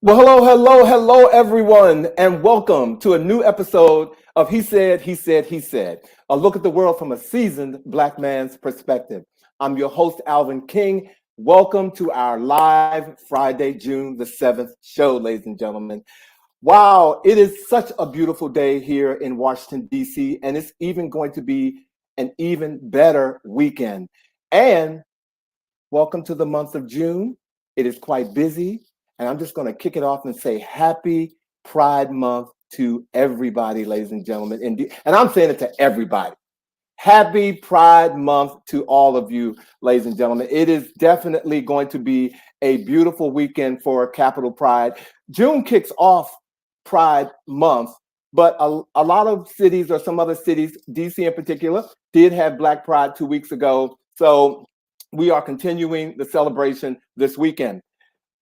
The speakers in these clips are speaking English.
Well, hello, everyone, and welcome to a new episode of He Said, He Said, He Said, a look at the world from a seasoned Black man's perspective. I'm your host, Alvin King. Welcome to our live Friday, June the 7th show, ladies and gentlemen. Wow, it is such a beautiful day here in Washington, D.C., and it's even going to be an even better weekend. And welcome to the month of June. It is quite busy. And I'm just going to kick it off and say happy Pride Month to everybody, ladies and gentlemen. And I'm saying it to everybody. Happy Pride Month to all of you, ladies and gentlemen. It is definitely going to be a beautiful weekend for Capitol Pride. June kicks off Pride Month, but a lot of cities, or some other cities, DC in particular, did have Black Pride 2 weeks ago. So we are continuing the celebration this weekend.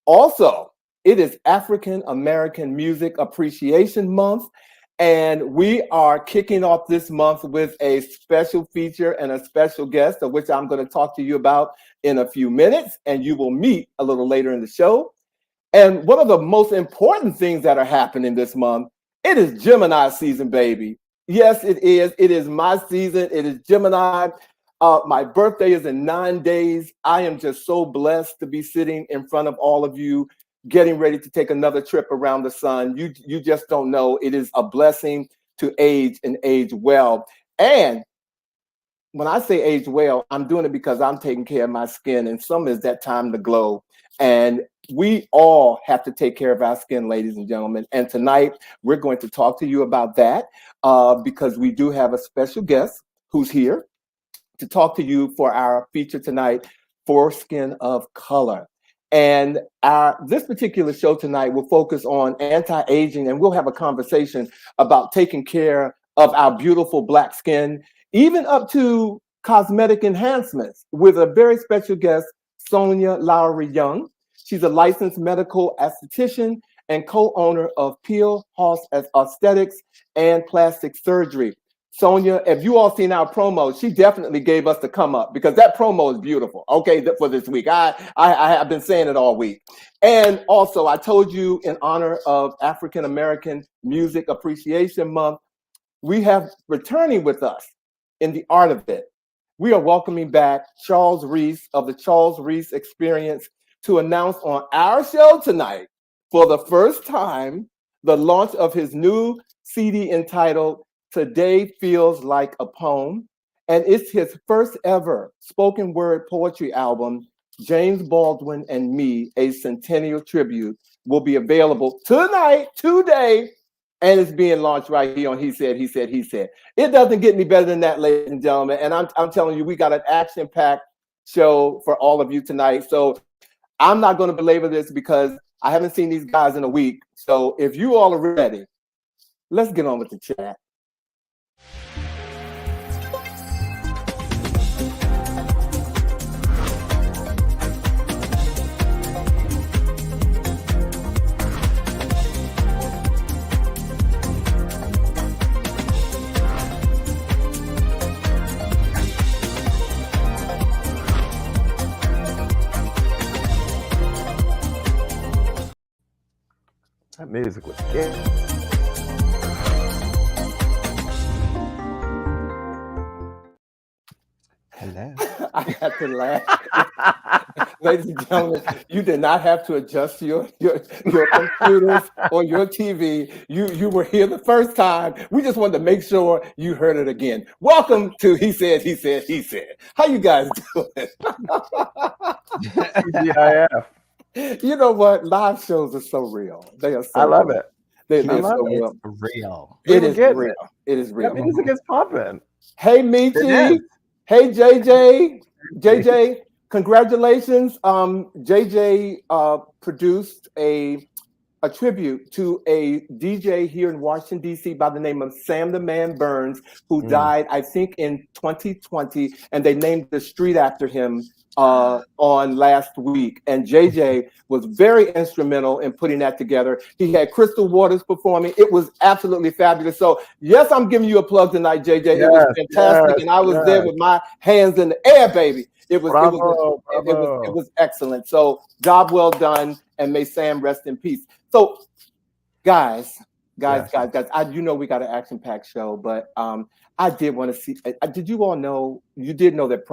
Also, it is African American Music Appreciation Month, and we are kicking off this month with a special feature and a special guest, of which I'm going to talk to you about in a few minutes, and you will meet a little later in the show. And one of the most important things that are happening this month, it is Gemini season, baby. Yes, it is. It is my season. It is Gemini. My birthday is in 9 days. I am just so blessed to be sitting in front of all of you, getting ready to take another trip around the sun. You just don't know. It is a blessing to age and age well. And when I say age well, I'm doing it because I'm taking care of my skin, and some is that time to glow. And we all have to take care of our skin, ladies and gentlemen. And tonight we're going to talk to you about that because we do have a special guest who's here to talk to you for our feature tonight, For Skin of Color. And this particular show tonight will focus on anti-aging, and we'll have a conversation about taking care of our beautiful Black skin, even up to cosmetic enhancements, with a very special guest, Sonya Lowery-Young. She's a licensed medical esthetician and co-owner of Peel House Aesthetics and Plastic Surgery. Sonya, if you all seen our promo, she definitely gave us the come up because that promo is beautiful. Okay, for this week, I have been saying it all week. And also, I told you, in honor of African American Music Appreciation Month, we have returning with us in the art of it. We are welcoming back Charles Reese of the Charles Reese Experience to announce on our show tonight, for the first time, the launch of his new CD entitled Today Feels Like a Poem, and it's his first ever spoken word poetry album, James Baldwin and Me, a Centennial Tribute, will be available tonight, today, and it's being launched right here on He Said, He Said, He Said. It doesn't get any better than that, ladies and gentlemen, and I'm telling you, we got an action-packed show for all of you tonight, so I'm not going to belabor this because I haven't seen these guys in a week, so if you all are ready, let's get on with the chat. That music was good. Hello. I had to laugh. Ladies and gentlemen, you did not have to adjust your computers or your TV. You were here the first time. We just wanted to make sure you heard it again. Welcome to He Said, He Said, He Said. How you guys doing? TGIF. You know what? Live shows are so real. They are so I love real. it. They're love so it. real. It's real. It is getting real. It is real. That music is popping. Hey, It Michi. is. Hey, JJ. JJ, congratulations. JJ produced a tribute to a DJ here in Washington, D.C. by the name of Sam the Man Burns, who died, I think, in 2020, and they named the street after him on last week. And JJ was very instrumental in putting that together. He had Crystal Waters performing. It was absolutely fabulous. So yes, I'm giving you a plug tonight, JJ. It was fantastic. And I was there with my hands in the air, baby. Bravo, it was excellent. So job well done, and may Sam rest in peace. So guys, Yes. you know we got an action-packed show, but I did want to see. Did you all know? You did know that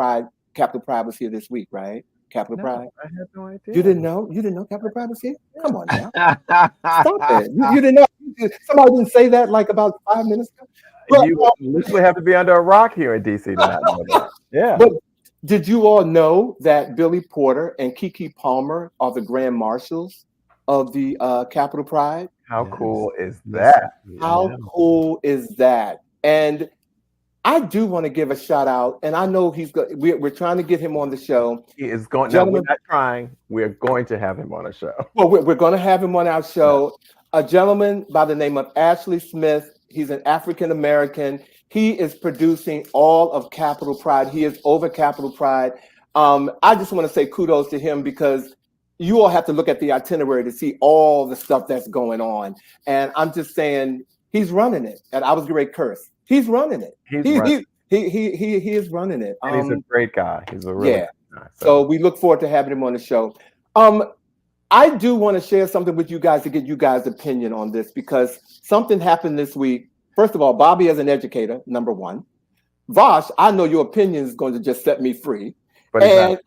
Capital Pride was here this week, right? Capital Pride. I had no idea. You didn't know? You didn't know Capital Pride was here? Come on now, stop it! You didn't know? Somebody didn't say that like about 5 minutes ago. But, you literally have to be under a rock here in DC to not know that. Yeah. But did you all know that Billy Porter and Keke Palmer are the grand marshals of the Capital Pride? How cool is that? How cool is that? And I do want to give a shout out, and I know we're trying to get him on the show. He is going. No, we're not trying. We're going to have him on a show. Well, we're going to have him on our show. A gentleman by the name of Ashley Smith. He's an African American. He is producing all of Capital Pride. He is over Capital Pride. I just want to say kudos to him because you all have to look at the itinerary to see all the stuff that's going on. And I'm just saying he's running it. And I was great curse. He's running it. He is running it. And he's a great guy. He's a really good guy. So we look forward to having him on the show. I do want to share something with you guys to get you guys' opinion on this because something happened this week. First of all, Bobby as an educator, number one. Vosh, I know your opinion is going to just set me free. But and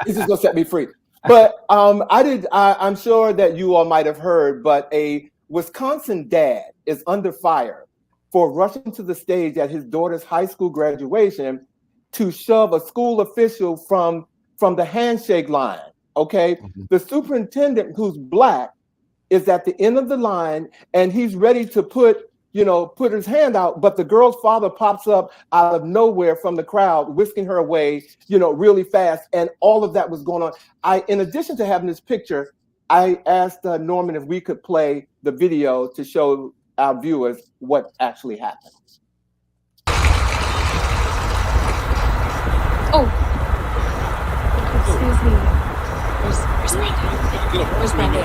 it's just going to set me free. But I'm sure that you all might have heard, but a Wisconsin dad is under fire for rushing to the stage at his daughter's high school graduation to shove a school official from the handshake line. Okay, the superintendent, who's Black, is at the end of the line, and he's ready to put his hand out, but the girl's father pops up out of nowhere from the crowd, whisking her away, really fast, and all of that was going on. In addition to having this picture, I asked Norman if we could play the video to show our viewers what actually happened. Oh, excuse me. Where's Brandon? Where's Brandon?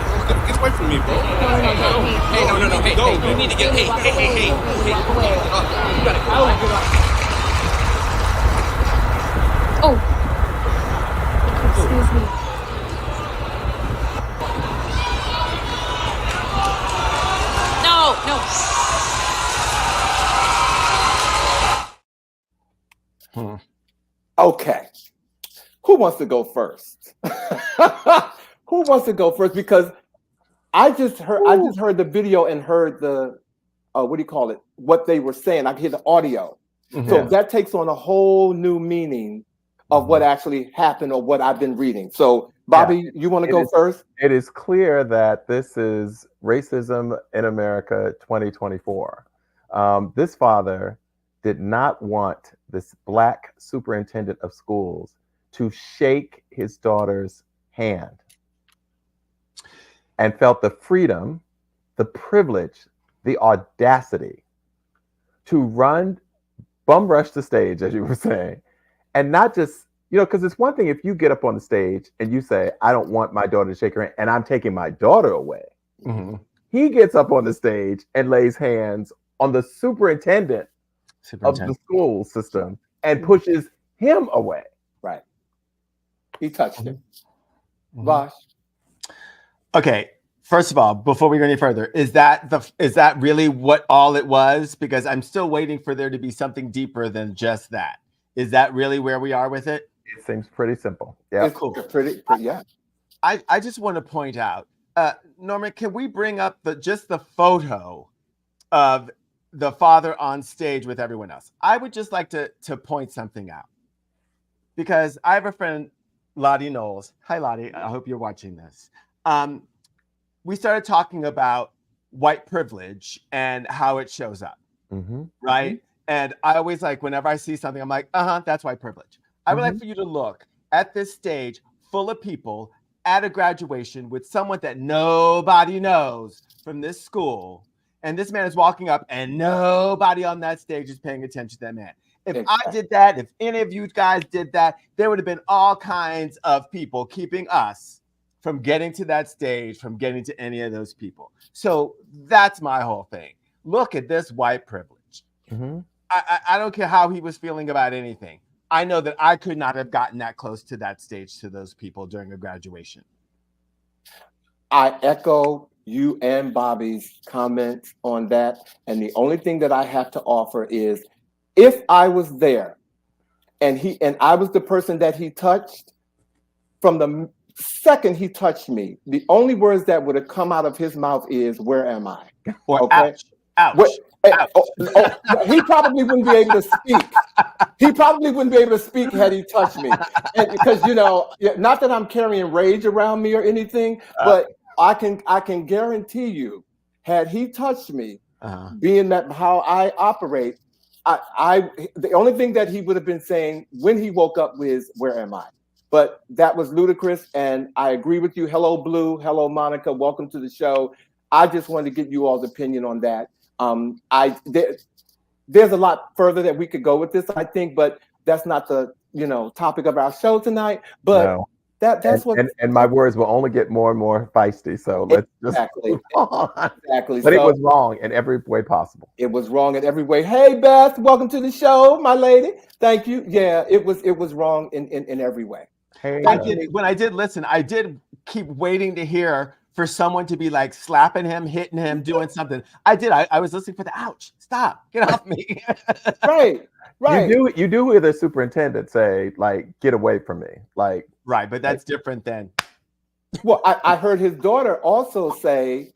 Get away from me, bro. Hey, no. Hey, go. You need to get. Hey. You gotta go. Oh, excuse me. No. Okay. Who wants to go first? Who wants to go first? Because I just heard the video and heard the what they were saying. I could hear the audio. So that takes on a whole new meaning of what actually happened or what I've been reading. So Bobby, you want to go first? It is clear that this is racism in America 2024. This father did not want this Black superintendent of schools to shake his daughter's hand and felt the freedom, the privilege, the audacity to bum rush the stage, as you were saying, and not just, because it's one thing if you get up on the stage and you say, I don't want my daughter to shake her hand and I'm taking my daughter away. Mm-hmm. He gets up on the stage and lays hands on the superintendent of the school system and pushes him away. Right. He touched him. Vosh. Okay. First of all, before we go any further, is that really what all it was? Because I'm still waiting for there to be something deeper than just that. Is that really where we are with it? It seems pretty simple. Yeah. It's cool. Pretty, yeah. I just want to point out, Norman, can we bring up just the photo of the father on stage with everyone else? I would just like to point something out. Because I have a friend, Lottie Knowles. Hi, Lottie. I hope you're watching this. We started talking about white privilege and how it shows up, right? And I always whenever I see something, I'm like, that's white privilege. I would like for you to look at this stage full of people at a graduation with someone that nobody knows from this school. And this man is walking up and nobody on that stage is paying attention to that man. If I did that, if any of you guys did that, there would have been all kinds of people keeping us from getting to that stage, from getting to any of those people. So that's my whole thing. Look at this white privilege. I don't care how he was feeling about anything. I know that I could not have gotten that close to that stage to those people during a graduation. I echo you and Bobby's comments on that. And the only thing that I have to offer is if I was there and I was the person that he touched, from the second he touched me, the only words that would have come out of his mouth is, "Where am I?" Or Okay. ouch. What, he probably wouldn't be able to speak. He probably wouldn't be able to speak had he touched me. And because, not that I'm carrying rage around me or anything, but I can guarantee you, had he touched me, being that how I operate, the only thing that he would have been saying when he woke up was, "Where am I?" But that was ludicrous, and I agree with you. Hello, Blue. Hello, Monica. Welcome to the show. I just wanted to get you all's opinion on that. There's a lot further that we could go with this, I think, but that's not the topic of our show tonight. But No. that's what. And my words will only get more and more feisty. So let's just move on. Exactly. But it was wrong in every way possible. It was wrong in every way. Hey, Beth, welcome to the show, my lady. Thank you. Yeah, it was wrong in every way. Hey, When I did listen, I did keep waiting to hear for someone to be like slapping him, hitting him, doing something. I did. I was listening for the ouch. Stop. Get off me. Right. You do hear the superintendent say, like, "Get away from me." Like, right, but that's different than. Well, I heard his daughter also say,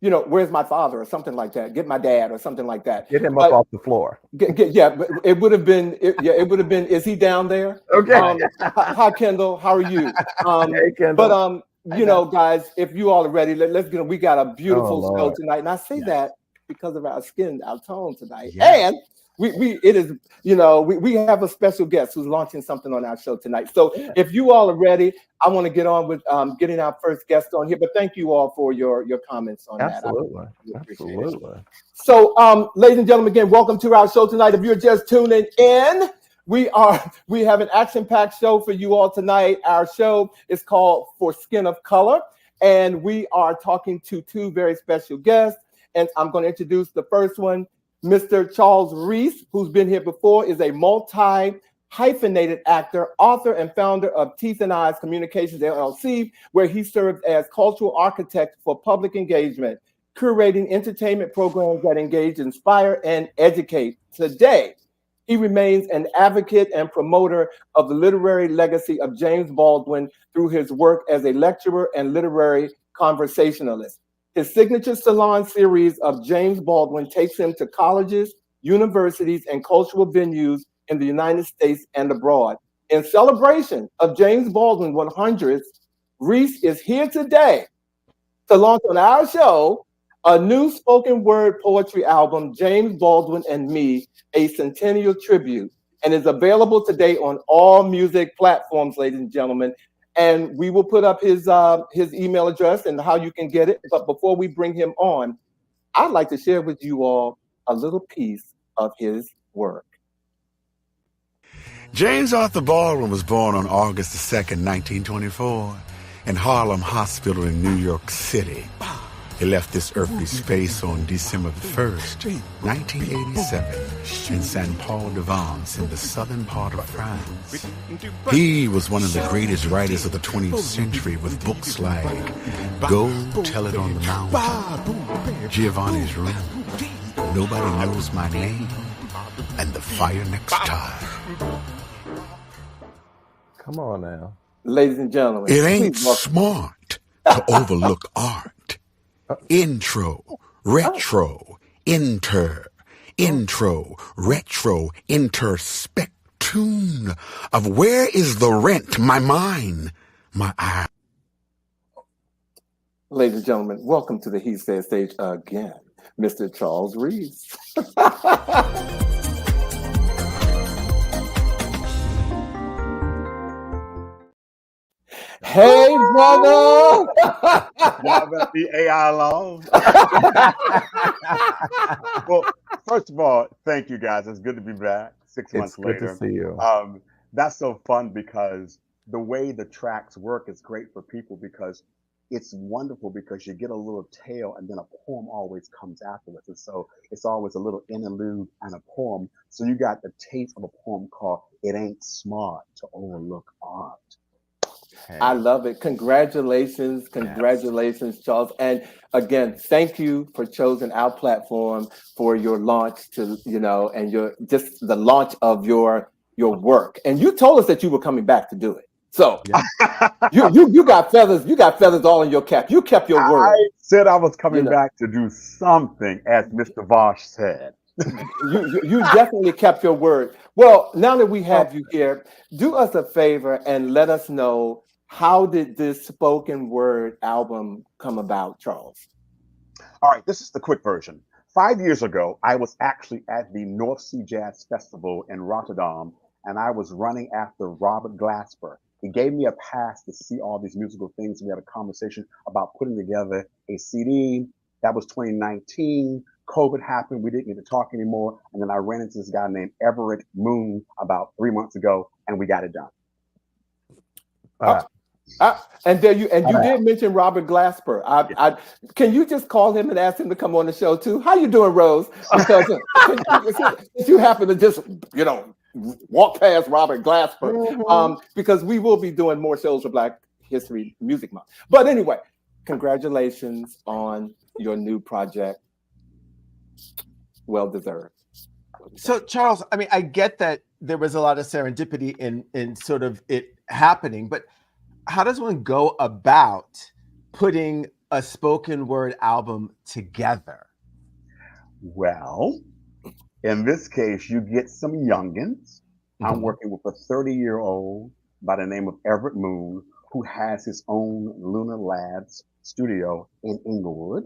"Where's my father?" or something like that. "Get my dad," or something like that. Get him up off the floor. But it would have been. It would have been. Is he down there? Okay. Hi, Kendall. How are you? Hey, Kendall. But guys, if you all are ready, let's get. We got a beautiful show tonight, and I say that because of our skin, our tone tonight, and we have a special guest who's launching something on our show tonight. So if you all are ready, I want to get on with getting our first guest on here. But thank you all for your comments on that. Absolutely. So, ladies and gentlemen, again, welcome to our show tonight. If you're just tuning in, we have an action-packed show for you all tonight. Our show is called For Skin of Color, and we are talking to two very special guests. And I'm going to introduce the first one, Mr. Charles Reese, who's been here before, is a multi-hyphenated actor, author, and founder of Teeth and Eyes Communications, LLC, where he serves as cultural architect for public engagement, curating entertainment programs that engage, inspire, and educate. Today, he remains an advocate and promoter of the literary legacy of James Baldwin through his work as a lecturer and literary conversationalist. His signature salon series of James Baldwin takes him to colleges, universities, and cultural venues in the United States and abroad. In celebration of James Baldwin 100th, Reese is here today to launch on our show a new spoken word poetry album, James Baldwin and Me, a Centennial Tribute, and is available today on all music platforms, ladies and gentlemen. And we will put up his email address and how you can get it. But before we bring him on, I'd like to share with you all a little piece of his work. James Arthur Baldwin was born on August the 2nd, 1924, in Harlem Hospital in New York City. He left this earthly space on December the 1st, 1987, in Saint Paul de Vence in the southern part of France. He was one of the greatest writers of the 20th century with books like Go Tell It on the Mountain, Giovanni's Room, Nobody Knows My Name, and The Fire Next Time. Come on now. Ladies and gentlemen. It ain't smart to overlook art. Intro, retro, intro, retro, interspectune of where is the rent, my mind, my eye. Ladies and gentlemen, welcome to the He Said stage again, Mr. Charles Reese. Hey, brother! Y'all better leave AI alone. Well, first of all, thank you guys. It's good to be back 6 months later. Good to see you. That's so fun because the way the tracks work is great for people because it's wonderful because you get a little tale and then a poem always comes afterwards. And so it's always a little interlude and a poem. So you got the taste of a poem called It Ain't Smart to Overlook Art. I love it. Congratulations, Charles. And again, thank you for choosing our platform for your launch to, and your just the launch of your work. And you told us that you were coming back to do it. So you got feathers all in your cap. You kept your word. I said I was coming back to do something, as Mr. Vosh said. You definitely kept your word. Well, now that we have you here, do us a favor and let us know, how did this spoken word album come about, Charles? All right, this is the quick version. 5 years ago, I was actually at the North Sea Jazz Festival in Rotterdam, and I was running after Robert Glasper. He gave me a pass to see all these musical things. We had a conversation about putting together a CD. That was 2019. COVID happened. We didn't get to talk anymore. And then I ran into this guy named Everett Moon about 3 months ago, and we got it done. And you did mention Robert Glasper. Can you just call him and ask him to come on the show too? How you doing, Rose? Because if you happen to just walk past Robert Glasper, because we will be doing more shows for Black History Music Month. But anyway, congratulations on your new project. Well deserved. So Charles, I mean, I get that there was a lot of serendipity in sort of it happening, but how does one go about putting a spoken word album together? Well, in this case, you get some youngins. I'm working with a 30-year-old by the name of Everett Moon, who has his own Lunar Labs studio in Inglewood.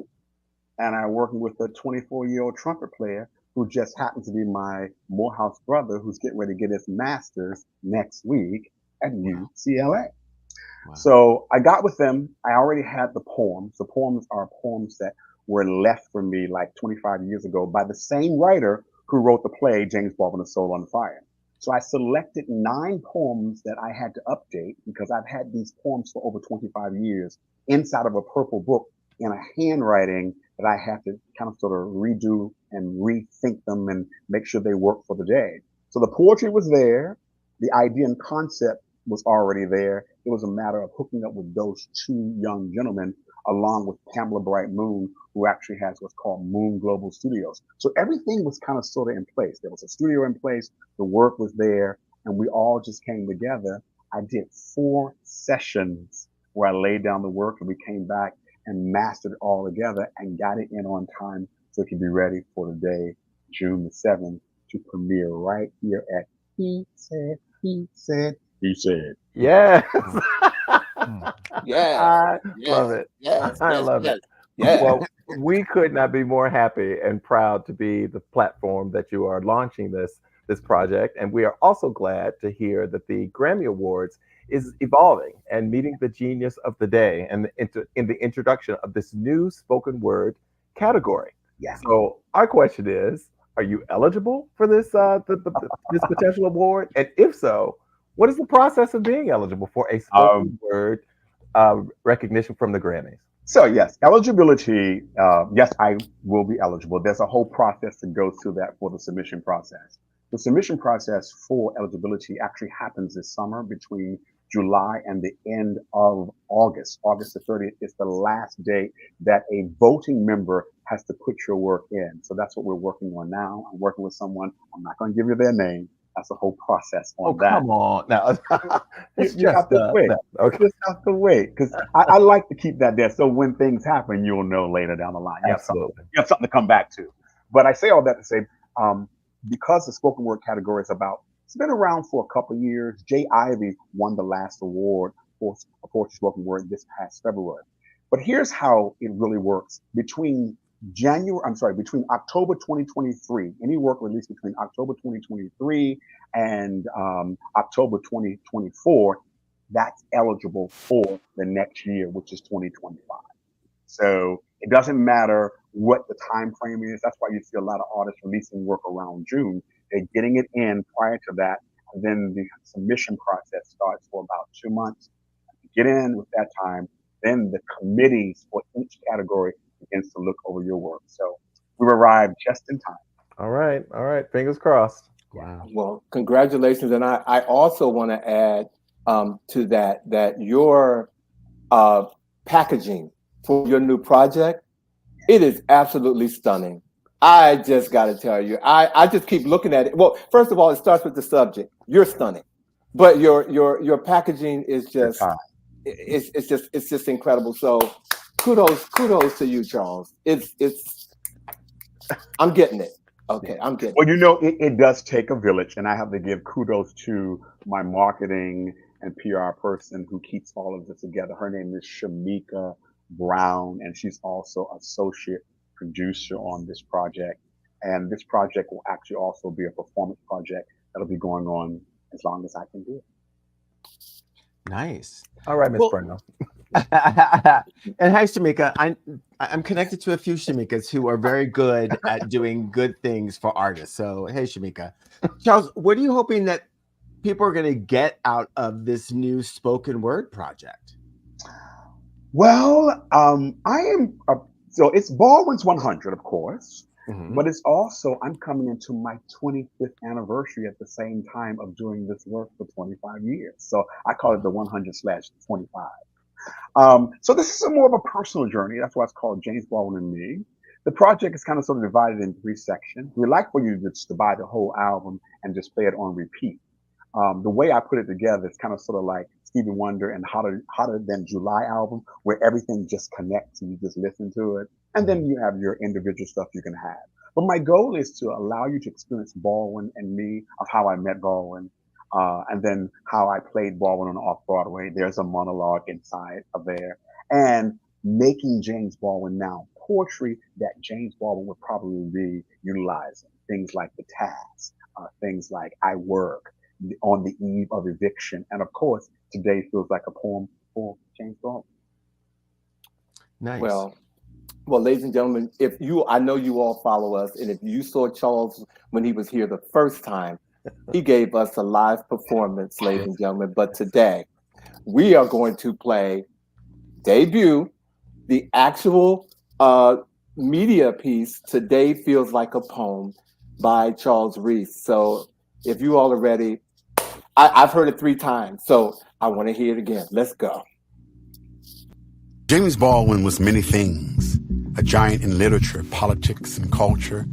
And I'm working with a 24-year-old trumpet player who just happens to be my Morehouse brother, who's getting ready to get his master's next week at UCLA. Wow. So I got with them. I already had the poems. The poems are poems that were left for me like 25 years ago by the same writer who wrote the play James Baldwin, A Soul on Fire. So I selected 9 poems that I had to update because I've had these poems for over 25 years inside of a purple book in a handwriting that I have to kind of sort of redo and rethink them and make sure they work for the day. So the poetry was there. The idea and concept was already there. It was a matter of hooking up with those 2 young gentlemen, along with Pamela Bright Moon, who actually has what's called Moon Global Studios. So everything was kind of sort of in place. There was a studio in place, the work was there, and we all just came together. I did 4 sessions where I laid down the work and we came back and mastered it all together and got it in on time so it could be ready for the day, June the 7th, to premiere right here at He Said, He Said, He Said. Yes. Yeah. I love it. Yes. I love it. Yeah. Well, we could not be more happy and proud to be the platform that you are launching this project. And we are also glad to hear that the Grammy Awards is evolving and meeting the genius of the day and in the introduction of this new spoken word category. Yeah. So our question is, are you eligible for this this potential award? And if so, what is the process of being eligible for a spoken word recognition from the Grammys? So yes, eligibility, yes, I will be eligible. There's a whole process to go through that for the submission process. The submission process for eligibility actually happens this summer between July and the end of August. August the 30th is the last date that a voting member has to put your work in. So that's what we're working on now. I'm working with someone. I'm not going to give you their name. That's the whole process on that. Come on. Now, you have to wait. Okay. You just have to wait because I like to keep that there. So when things happen, you'll know later down the line. You have something to come back to. But I say all that to say, because the spoken word category is it's been around for a couple of years. Jay Ivey won the last award for spoken word this past February. But here's how it really works. Between October 2023, any work released between October 2023 and October 2024, that's eligible for the next year, which is 2025. So it doesn't matter what the time frame is. That's why you see a lot of artists releasing work around June. They're getting it in prior to that. And then the submission process starts for about 2 months. To get in with that time, then the committees for each category begins to look over your work. So we arrived just in time. All right. Fingers crossed. Wow. Well, congratulations. And I also want to add to that your packaging for your new project, it is absolutely stunning. I just got to tell you, I just keep looking at it. Well, first of all, it starts with the subject. You're stunning, but your packaging is just it's just incredible. So kudos to you, Charles. I'm getting it. Okay, I'm getting Well, you know, it does take a village, and I have to give kudos to my marketing and PR person who keeps all of this together. Her name is Shamika Brown, and she's also associate producer on this project. And this project will actually also be a performance project that'll be going on as long as I can do it. Nice. All right, Miss Well- Bruno. And hi, Shamika. I'm connected to a few Shamikas who are very good at doing good things for artists. So, hey, Shamika. Charles, what are you hoping that people are going to get out of this new spoken word project? Well, so it's Baldwin's 100, of course, Mhm. but it's also, I'm coming into my 25th anniversary at the same time of doing this work for 25 years. So I call it the 100/25. So this is more of a personal journey. That's why it's called James Baldwin and Me. The project is kind of sort of divided in 3 sections. We like for you just to buy the whole album and just play it on repeat. The way I put it together is kind of sort of like Stevie Wonder and Hotter Than July album, where everything just connects and you just listen to it. And then you have your individual stuff you can have. But my goal is to allow you to experience Baldwin and Me, of how I met Baldwin, and then how I played Baldwin on Off-Broadway. There's a monologue inside of there. And making James Baldwin now poetry that James Baldwin would probably be utilizing. Things like The Task, things like I Work, On the Eve of Eviction. And of course, Today Feels Like a Poem for James Baldwin. Nice. Well, ladies and gentlemen, I know you all follow us, and if you saw Charles when he was here the first time, he gave us a live performance, ladies and gentlemen. But today, we are going to play debut, the actual media piece, Today Feels Like a Poem by Charles Reese. So if you all are ready, I've heard it 3 times, so I want to hear it again. Let's go. James Baldwin was many things, a giant in literature, politics, and culture.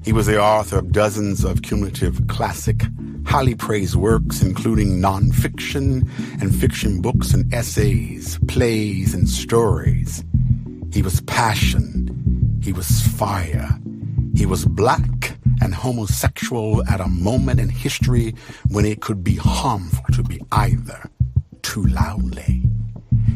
He was the author of dozens of cumulative classic, highly praised works, including nonfiction and fiction books and essays, plays, and stories. He was passion. He was fire. He was black and homosexual at a moment in history when it could be harmful to be either too loudly.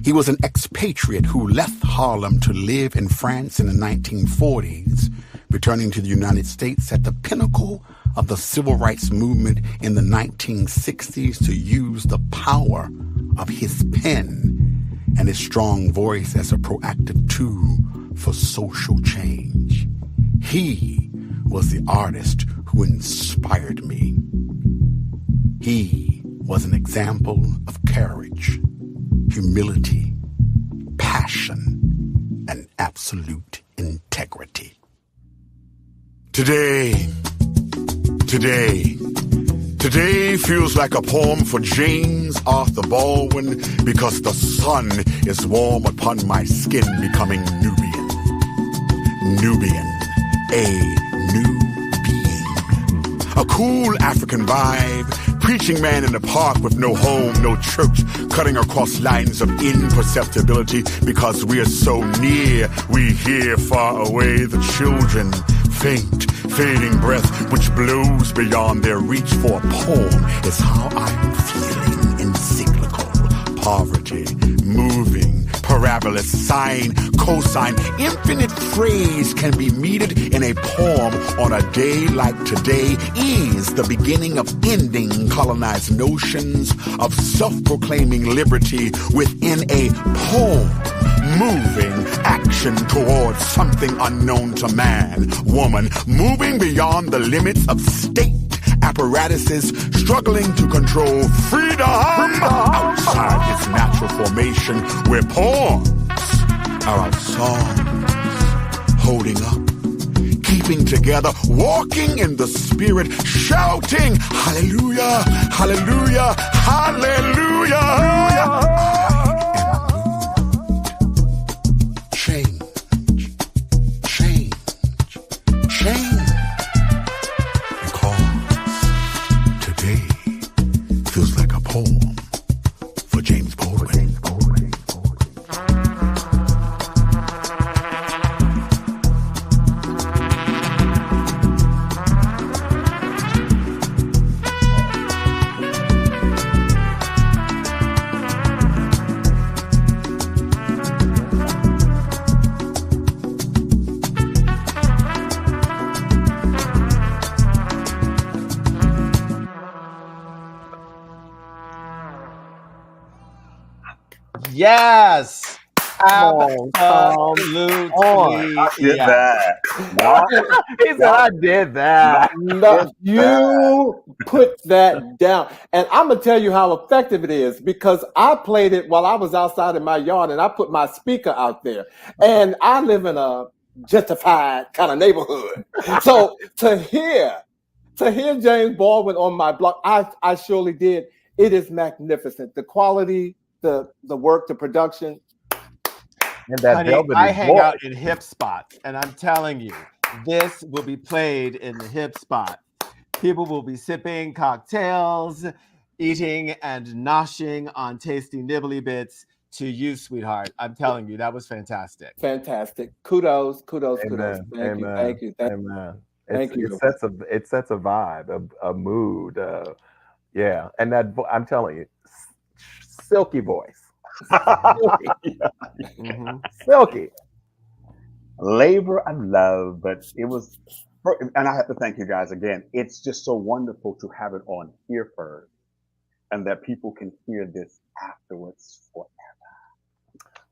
He was an expatriate who left Harlem to live in France in the 1940s, returning to the United States at the pinnacle of the civil rights movement in the 1960s to use the power of his pen and his strong voice as a proactive tool for social change. He was the artist who inspired me. He was an example of courage, humility, passion, and absolute integrity. Today feels like a poem for James Arthur Baldwin because the sun is warm upon my skin, becoming Nubian, a new being. A cool African vibe, preaching man in the park with no home, no church, cutting across lines of imperceptibility because we are so near, we hear far away the children, faint, fading breath which blows beyond their reach for a poem is how I'm feeling. Encyclical, poverty, moving, parabola, sine, cosine, infinite phrase can be meted in a poem on a day like today is the beginning of ending colonized notions of self-proclaiming liberty within a poem. Moving action towards something unknown to man, woman, moving beyond the limits of state apparatuses struggling to control freedom outside its natural formation, where poems are our songs, holding up, keeping together, walking in the spirit, shouting, hallelujah, hallelujah, hallelujah. Change, change, change. Because today feels like a poem for James Baldwin. Yes. on, Absolutely. I did yes. that. No, He said, I did that. No, you put that down. And I'm going to tell you how effective it is, because I played it while I was outside in my yard and I put my speaker out there. And I live in a gentrified kind of neighborhood. So to hear James Baldwin on my block, I surely did. It is magnificent. The quality, the work, the production. And that Honey, velvety I hang voice. out in hip spots, and I'm telling you, this will be played in the hip spot. People will be sipping cocktails, eating and noshing on tasty nibbly bits to you, sweetheart. I'm telling you, that was fantastic. Fantastic. Kudos. Amen. Thank you. Amen. Thank you. Amen. Thank you. It sets a vibe, a mood. Yeah, and that I'm telling you, silky voice. Silky. labor of love, but it was, and I have to thank you guys again. It's just so wonderful to have it on here first, and that people can hear this afterwards forever.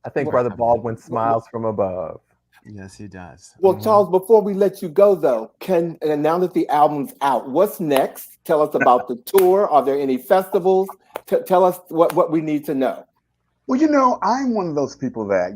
I think Brother Baldwin smiles from above. Yes, he does. Well, Charles, before we let you go, though, and now that the album's out, what's next? Tell us about the tour. Are there any festivals? Tell us what we need to know. Well, I'm one of those people that,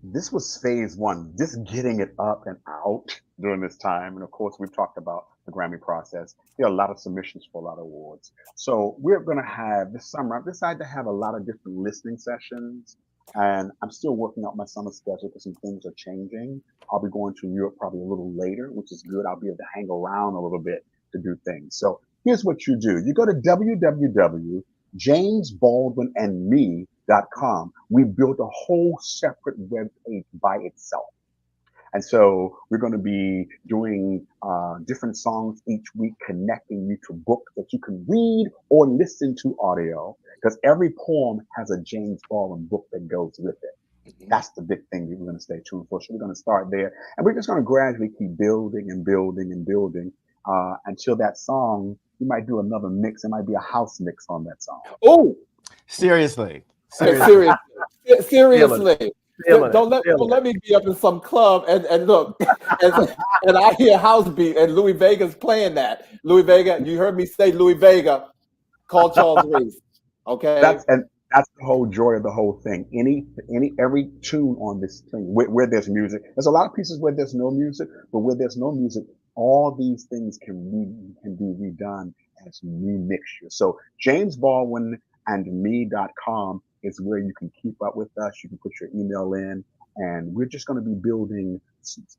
this was phase one, just getting it up and out during this time. And of course, we've talked about the Grammy process. There are a lot of submissions for a lot of awards. So we're going to have this summer, I've decided to have a lot of different listening sessions. And I'm still working out my summer schedule because some things are changing. I'll be going to Europe probably a little later, which is good. I'll be able to hang around a little bit to do things. So here's what you do. You go to www.jamesbaldwinandme.com. We built a whole separate web page by itself. And so we're going to be doing different songs each week, connecting you to books that you can read or listen to audio, because every poem has a James Baldwin book that goes with it. That's the big thing that we're going to stay tuned for. So we're going to start there, and we're just going to gradually keep building and building and building until that song, we might do another mix. It might be a house mix on that song. Oh, Seriously. seriously. Feeling Don't let me be up in some club and look and I hear house beat and Louis Vega's playing that. Louis Vega, you heard me say Louis Vega. Call Charles Reese. Okay. That's the whole joy of the whole thing. Every tune on this thing where there's music. There's a lot of pieces where there's no music, but where there's no music, all these things can be redone as new mixtures. So JamesBaldwinandme.com is where you can keep up with us. You can put your email in, and we're just going to be building.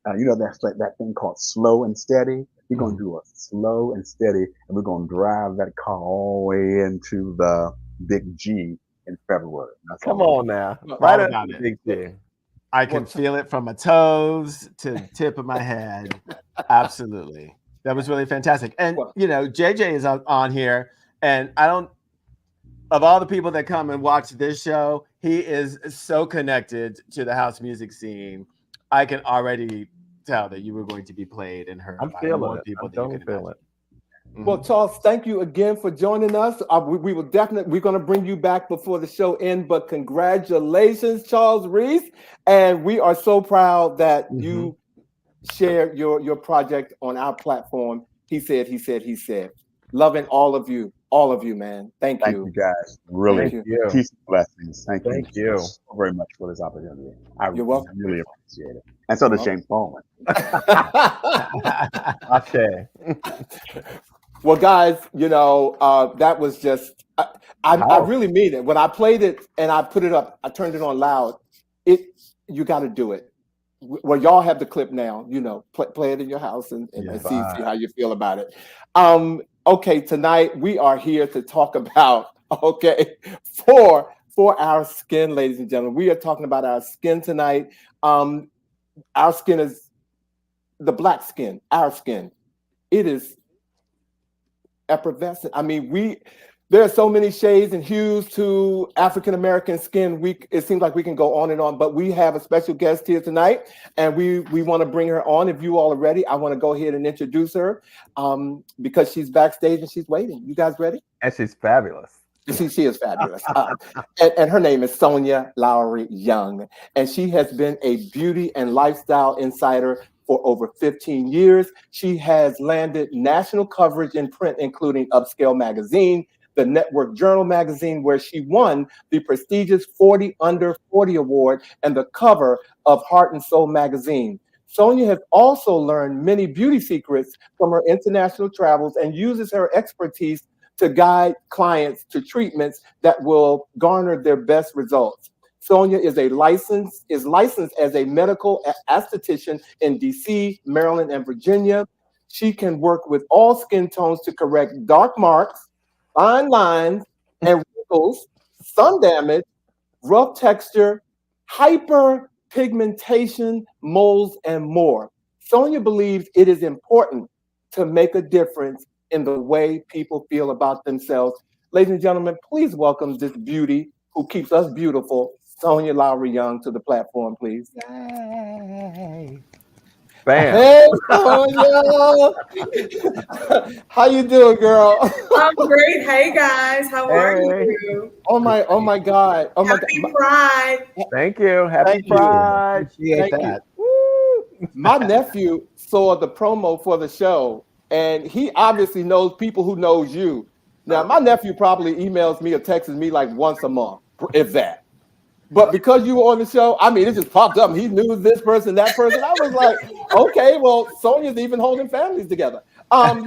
That's like that thing called slow and steady. We're going to do a slow and steady, and we're going to drive that car all the way into the Big G in February. Come on now. Right Right about at it. Big G. I can feel it from my toes to the tip of my head. Absolutely. That was really fantastic. And, JJ is on here, and of all the people that come and watch this show, he is so connected to the house music scene. I can already tell that you were going to be played and heard I'm by feeling more it. people I'm than you totally can feeling imagine. it. Well, Charles, thank you again for joining us. We will definitely, we're going to bring you back before the show ends, but congratulations, Charles Reese. And we are so proud that you share your project on our platform. He said. Loving all of you, man. Thank Thank you. you guys. Really. Thank you. Peace and blessings. Thank Thank you you. so very much for this opportunity. I You're welcome. really appreciate it. And so does Shane Coleman. Ashe. Well, guys, that was just, I really mean it. When I played it and I put it up, I turned it on loud. You got to do it. Well, y'all have the clip now, play it in your house and see how you feel about it. Okay, tonight we are here to talk about, for our skin, ladies and gentlemen. We are talking about our skin tonight. Our skin is the Black skin, our skin. It is effervescent. I mean, there are so many shades and hues to African American skin. It seems like we can go on and on, but we have a special guest here tonight, and we want to bring her on. If you all are ready, I want to go ahead and introduce her because she's backstage and she's waiting. You guys ready? And she's fabulous. She is fabulous. And her name is Sonya Lowery-Young, and she has been a beauty and lifestyle insider for over 15 years. She has landed national coverage in print, including Upscale Magazine, the Network Journal magazine, where she won the prestigious 40 Under 40 award and the cover of Heart and Soul magazine. Sonya has also learned many beauty secrets from her international travels and uses her expertise to guide clients to treatments that will garner their best results. Sonya is licensed as a medical esthetician in DC, Maryland, and Virginia. She can work with all skin tones to correct dark marks, fine lines, and wrinkles, sun damage, rough texture, hyperpigmentation, moles, and more. Sonya believes it is important to make a difference in the way people feel about themselves. Ladies and gentlemen, please welcome this beauty who keeps us beautiful, Sonya Lowery-Young, to the platform, please. Yay. Bam. Hey, Sonya! How you doing, girl? I'm great. Hey guys, how are you? Oh my God! Oh my Happy Pride! Thank you. Happy Pride. Appreciate that. My nephew saw the promo for the show, and he obviously knows people who knows you. Now, my nephew probably emails me or texts me like once a month, if that. But because you were on the show, I mean, it just popped up. He knew this person, that person. I was like, okay, well, Sonya's even holding families together. I was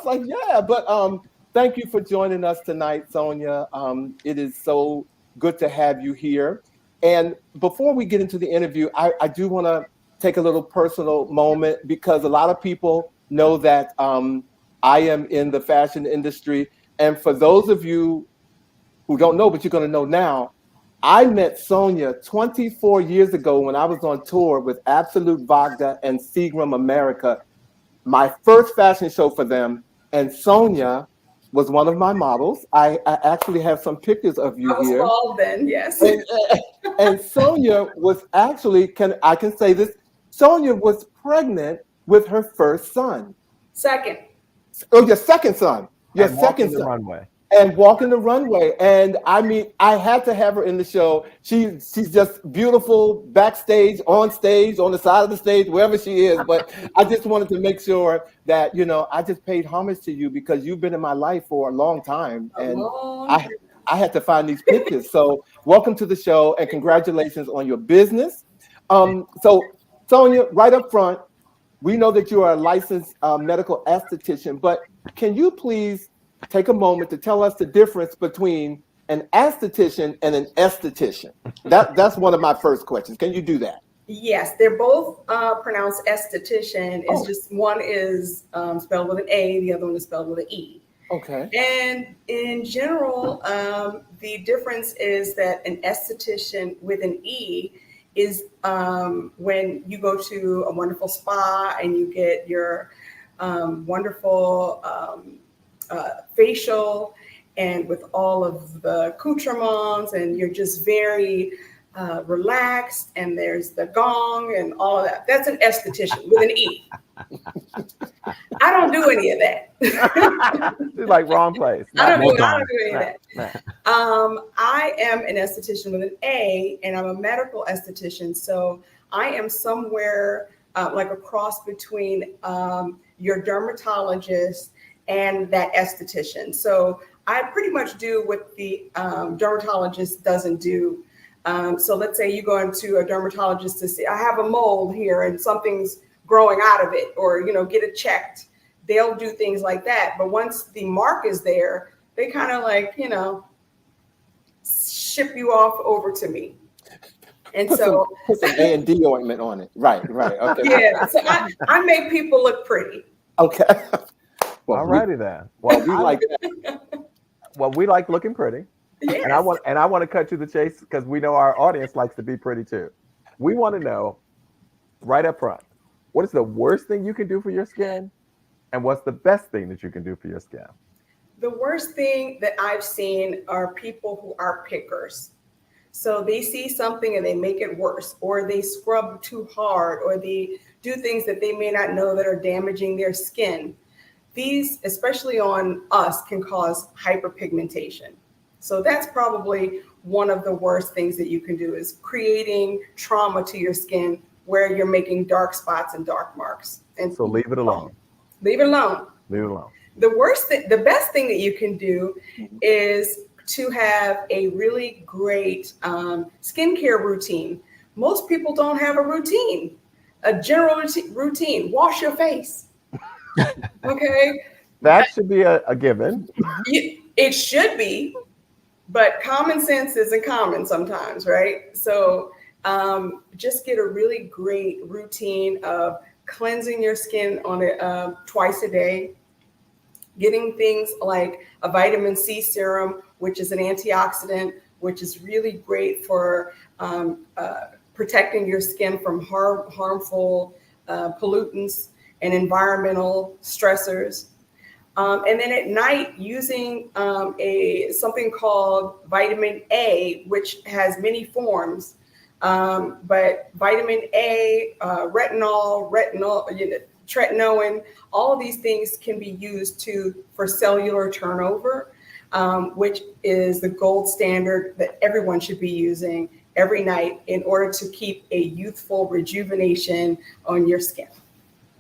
like, yeah. But thank you for joining us tonight, Sonya. It is so good to have you here. And before we get into the interview, I do want to take a little personal moment because a lot of people know that I am in the fashion industry. And for those of you who don't know, but you're going to know now, I met Sonya 24 years ago when I was on tour with Absolute Vodka and Seagram America, my first fashion show for them. And Sonya was one of my models. I actually have some pictures of you here. I was bald then, yes. And Sonya was actually, I can say this, Sonya was pregnant with her first son. Second. Oh, your second son. Your second son. Runway. And walking the runway. And I mean, I had to have her in the show. She's just beautiful backstage, on the side of the stage, wherever she is. But I just wanted to make sure that, I just paid homage to you because you've been in my life for a long time. And I had to find these pictures. So welcome to the show and congratulations on your business. So Sonya, right up front, we know that you are a licensed medical esthetician, but can you please take a moment to tell us the difference between an esthetician and an esthetician? That's one of my first questions. Can you do that? Yes, they're both pronounced esthetician. It's just one is spelled with an A, the other one is spelled with an E. Okay. And in general, the difference is that an esthetician with an E is when you go to a wonderful spa and you get your wonderful facial and with all of the accoutrements, and you're just very relaxed, and there's the gong and all of that. That's an esthetician with an E. I don't do any of that. It's like wrong place. I don't do any of that. I am an esthetician with an A, and I'm a medical esthetician. So I am somewhere like a cross between your dermatologist and that esthetician. So I pretty much do what the dermatologist doesn't do. So let's say you go into a dermatologist to see, I have a mold here and something's growing out of it, or, get it checked. They'll do things like that. But once the mark is there, they kind of like, ship you off over to me. And put some A&D ointment on it. Right. Okay. Yeah. So I make people look pretty. Okay. Well, All righty then. Well, we like that. Well, we like looking pretty. Yes. And I want to cut to the chase because we know our audience likes to be pretty too. We want to know right up front, what is the worst thing you can do for your skin? And what's the best thing that you can do for your skin? The worst thing that I've seen are people who are pickers. So they see something and they make it worse, or they scrub too hard, or they do things that they may not know that are damaging their skin. These, especially on us, can cause hyperpigmentation. So that's probably one of the worst things that you can do, is creating trauma to your skin where you're making dark spots and dark marks. And so leave it alone. Leave it alone. Leave it alone. The best thing that you can do is to have a really great skincare routine. Most people don't have a routine, a general routine. Wash your face. Okay. That should be a given. It should be, but common sense isn't common sometimes, right? So just get a really great routine of cleansing your skin on twice a day, getting things like a vitamin C serum, which is an antioxidant, which is really great for protecting your skin from harmful pollutants and environmental stressors. And then at night, using something called vitamin A, which has many forms. But vitamin A, retinol, tretinoin, all of these things can be used for cellular turnover, which is the gold standard that everyone should be using every night in order to keep a youthful rejuvenation on your skin.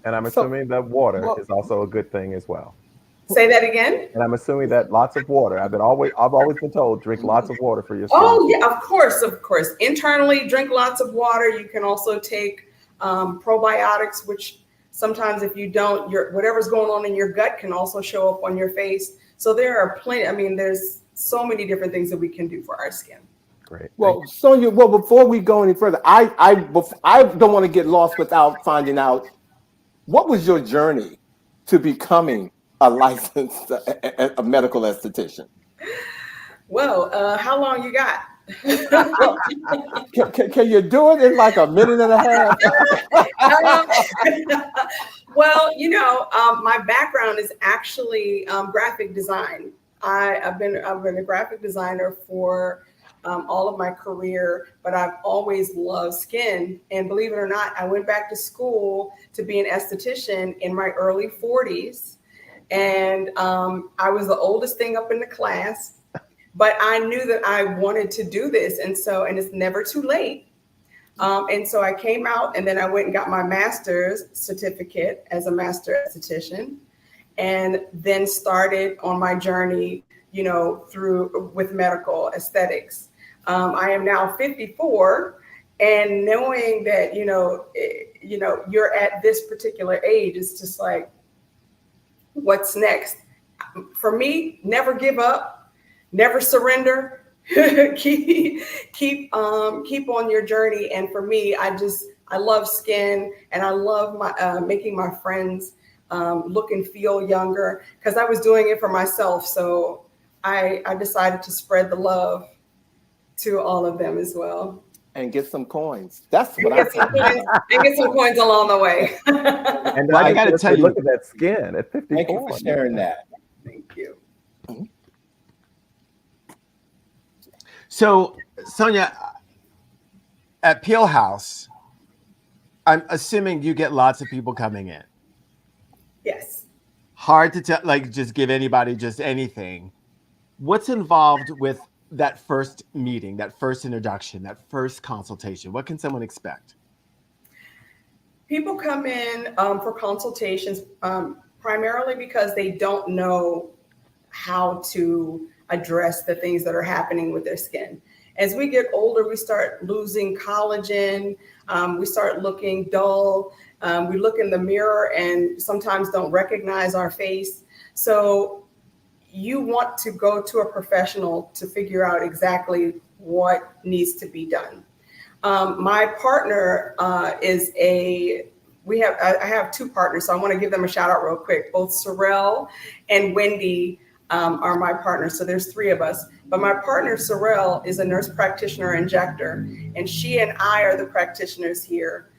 And I'm assuming that water is also a good thing as well. Say that again. And I'm assuming that lots of water. I've always been told, drink lots of water for your skin. Oh yeah, of course. Internally, drink lots of water. You can also take probiotics, which sometimes if you don't, whatever's going on in your gut can also show up on your face. So there are plenty. I mean, there's so many different things that we can do for our skin. Great. Well, Sonya, before we go any further, I don't want to get lost without finding out, what was your journey to becoming a licensed a medical esthetician? Well, how long you got? Can you do it in like a minute and a half? Well, my background is actually graphic design. I've been a graphic designer for all of my career, but I've always loved skin. And believe it or not, I went back to school to be an esthetician in my early 40s. And I was the oldest thing up in the class, but I knew that I wanted to do this. And it's never too late. And so I came out, and then I went and got my master's certificate as a master esthetician, and then started on my journey, with medical aesthetics. I am now 54, and knowing that, you're at this particular age, it's just like, what's next? For me, never give up, never surrender. keep on your journey. And for me, I love skin, and I love making my friends look and feel younger, because I was doing it for myself. So I decided to spread the love to all of them as well. And get some coins. That's what I think. And get some coins along the way. And I got to tell you, look at that skin at 54. Thank you for sharing that. Thank you. So, Sonya, at Peel House, I'm assuming you get lots of people coming in. Yes. Hard to tell, just give anybody just anything. What's involved with that first meeting, that first introduction, that first consultation? What can someone expect? People come in for consultations primarily because they don't know how to address the things that are happening with their skin. As we get older, we start losing collagen. We start looking dull. We look in the mirror and sometimes don't recognize our face. So you want to go to a professional to figure out exactly what needs to be done. My partner I have two partners, so I want to give them a shout out real quick. Both Sorrel and Wendy are my partners. So there's three of us. But my partner, Sorrel, is a nurse practitioner injector, and she and I are the practitioners here.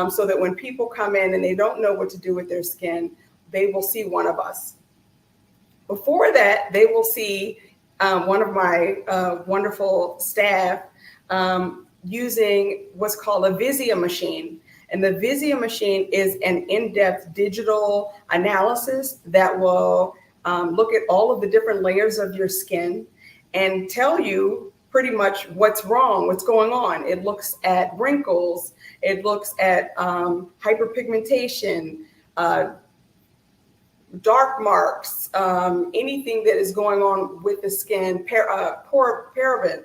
So that when people come in and they don't know what to do with their skin, they will see one of us. Before that, they will see one of my wonderful staff using what's called a Vizia machine. And the Vizia machine is an in-depth digital analysis that will look at all of the different layers of your skin and tell you pretty much what's wrong, what's going on. It looks at wrinkles, it looks at hyperpigmentation, dark marks, anything that is going on with the skin, paraben.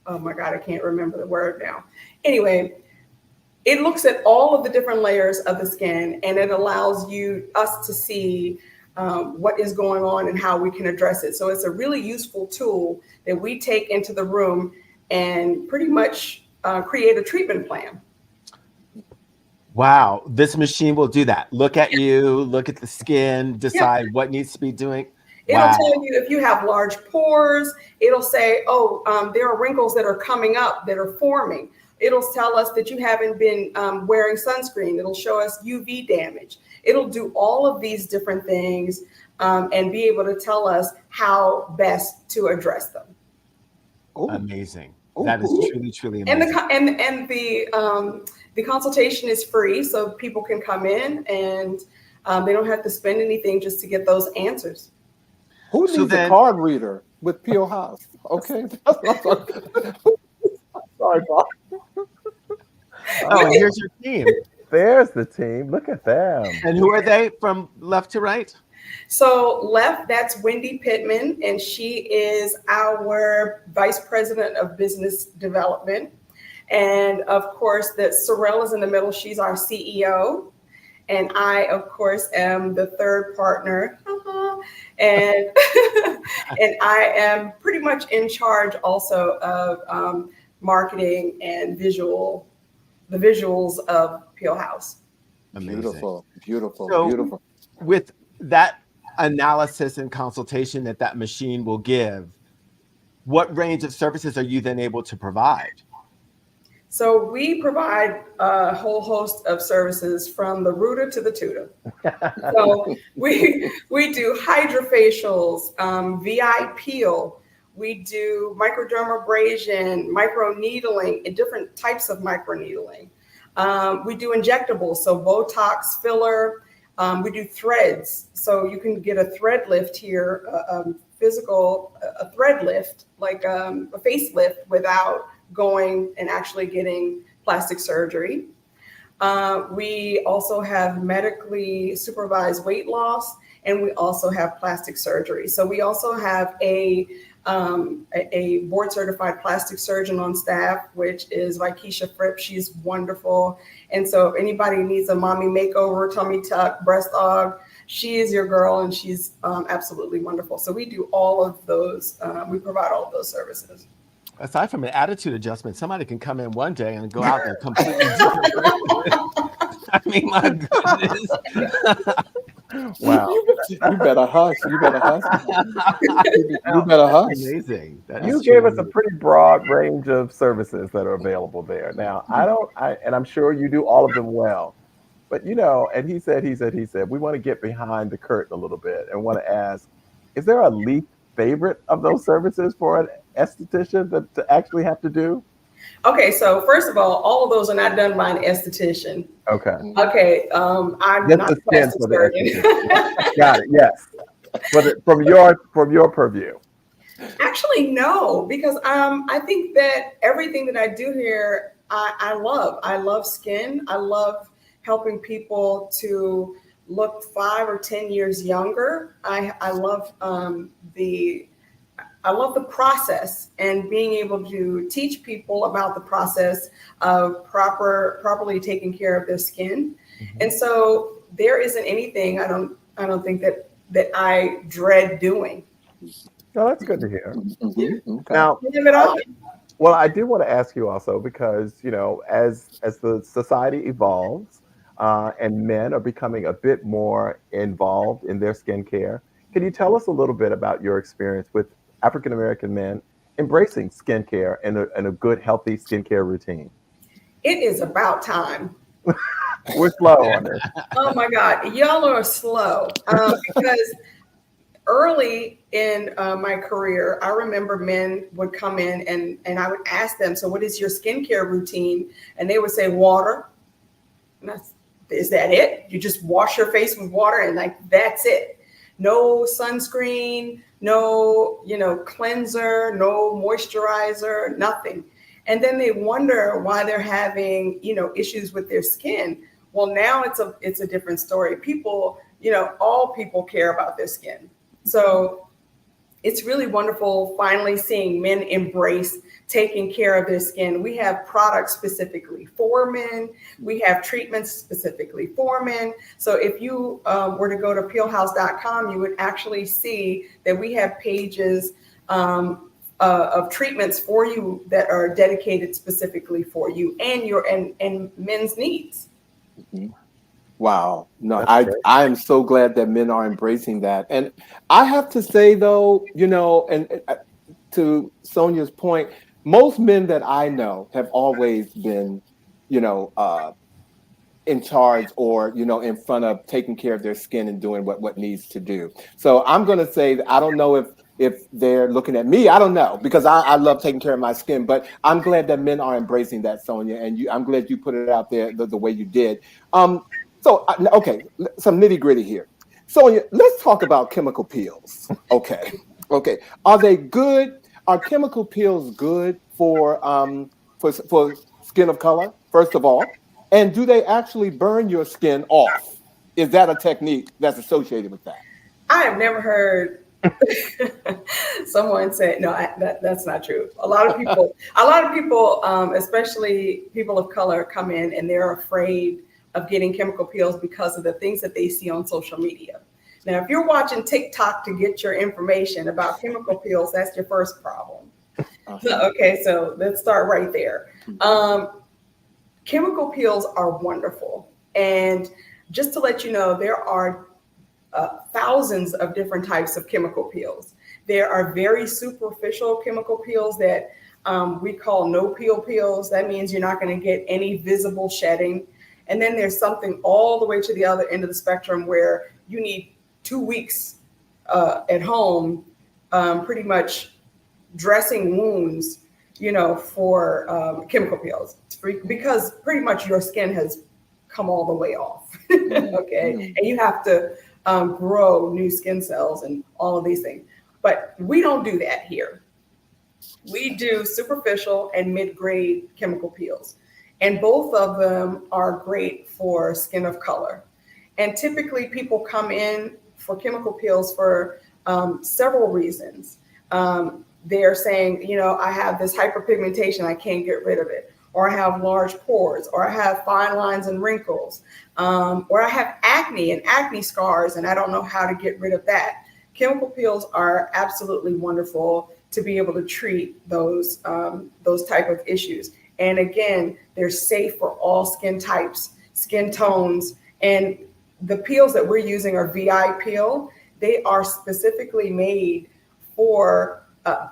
Oh my God, I can't remember the word now. Anyway, it looks at all of the different layers of the skin, and it allows us to see what is going on and how we can address it. So it's a really useful tool that we take into the room and pretty much create a treatment plan. Wow, this machine will do that. Look at you, look at the skin, decide what needs to be doing. It'll tell you if you have large pores. It'll say, there are wrinkles that are coming up that are forming. It'll tell us that you haven't been wearing sunscreen. It'll show us UV damage. It'll do all of these different things and be able to tell us how best to address them. Ooh. Amazing. That is truly, truly amazing. And the consultation is free, so people can come in and they don't have to spend anything just to get those answers. Who needs a card reader with Peel House? Okay. Sorry, Bob. Oh, and here's your team. There's the team. Look at them. And who are they from left to right? So left, that's Wendy Pittman, and she is our Vice President of Business Development. And of course, Sorrel is in the middle. She's our CEO. And I, of course, am the third partner. And and I am pretty much in charge also of marketing and the visuals of Peel House. Amazing. Beautiful. So, beautiful. With that analysis and consultation that machine will give, what range of services are you then able to provide? So we provide a whole host of services from the rooter to the tutor. So we do hydrofacials, VI peel. We do microdermabrasion, microneedling, and different types of microneedling. We do injectables, so Botox, filler. We do threads, so you can get a thread lift here, a thread lift, like a facelift without going and actually getting plastic surgery. We also have medically supervised weight loss, and we also have plastic surgery. So we also have a board certified plastic surgeon on staff, which is Vikesha Fripp. She's wonderful. And so if anybody needs a mommy makeover, tummy tuck, breast aug, she is your girl, and she's absolutely wonderful. So we do all of those. We provide all of those services. Aside from an attitude adjustment, somebody can come in one day and go out there completely different. I mean, my goodness. Wow. You better hush. You better hush. You better hush. Amazing. You gave us a pretty broad range of services that are available there. Now, and I'm sure you do all of them well. But, and he said, we want to get behind the curtain a little bit and want to ask, is there a least favorite of those services for an esthetician to actually have to do? Okay, so first of all of those are not done by an esthetician. Okay. Okay, I'm Just not the a skin plastic for the surgeon. Got it. Yes. But from your purview. Actually, no, because I think that everything that I do here, I love. I love skin. I love helping people to look 5 or 10 years younger. I love I love the process and being able to teach people about the process of properly taking care of their skin. Mhm. And so there isn't anything I don't think that I dread doing. Oh, that's good to hear. Mhm. Okay. Now, Give it all. well, I do want to ask you also because as the society evolves, and men are becoming a bit more involved in their skincare. Can you tell us a little bit about your experience with African American men embracing skincare and a good, healthy skincare routine? It is about time. We're slow on this. Oh my God, y'all are slow. Because early in my career, I remember men would come in and I would ask them, so what is your skincare routine? And they would say water. And is that it? You just wash your face with water and like, that's it. No sunscreen, no, cleanser, no moisturizer, nothing. And then they wonder why they're having, issues with their skin. Well, now it's a different story. People, all people care about their skin. So it's really wonderful finally seeing men embrace taking care of their skin. We have products specifically for men. We have treatments specifically for men. So if you were to go to peelhouse.com, you would actually see that we have pages of treatments for you that are dedicated specifically for you and men's needs. Mhm. Wow. No, That's great. I am so glad that men are embracing that. And I have to say though, and to Sonia's point, most men that I know have always been, in charge or, in front of taking care of their skin and doing what needs to do. So I'm going to say that I don't know if they're looking at me. I don't know, because I love taking care of my skin, but I'm glad that men are embracing that, Sonya. And I'm glad you put it out there the way you did. Okay, some nitty gritty here. Sonya, let's talk about chemical peels. Okay. Are they good? Are chemical peels good for skin of color, first of all? And do they actually burn your skin off? Is that a technique that's associated with that? I have never heard someone say, no, that's not true. A lot of people, especially people of color, come in and they're afraid of getting chemical peels because of the things that they see on social media. Now, if you're watching TikTok to get your information about chemical peels, that's your first problem. Okay, so let's start right there. Chemical peels are wonderful. And just to let you know, there are thousands of different types of chemical peels. There are very superficial chemical peels that we call no peel peels. That means you're not going to get any visible shedding. And then there's something all the way to the other end of the spectrum where you need 2 weeks at home, pretty much dressing wounds, for chemical peels, because pretty much your skin has come all the way off. Okay. And you have to grow new skin cells and all of these things. But we don't do that here. We do superficial and mid-grade chemical peels. And both of them are great for skin of color. And typically people come in for chemical peels for several reasons. They're saying, I have this hyperpigmentation, I can't get rid of it. Or I have large pores, or I have fine lines and wrinkles, or I have acne and acne scars, and I don't know how to get rid of that. Chemical peels are absolutely wonderful to be able to treat those type of issues. And again, they're safe for all skin types, skin tones, and the peels that we're using are VI peel. They are specifically made for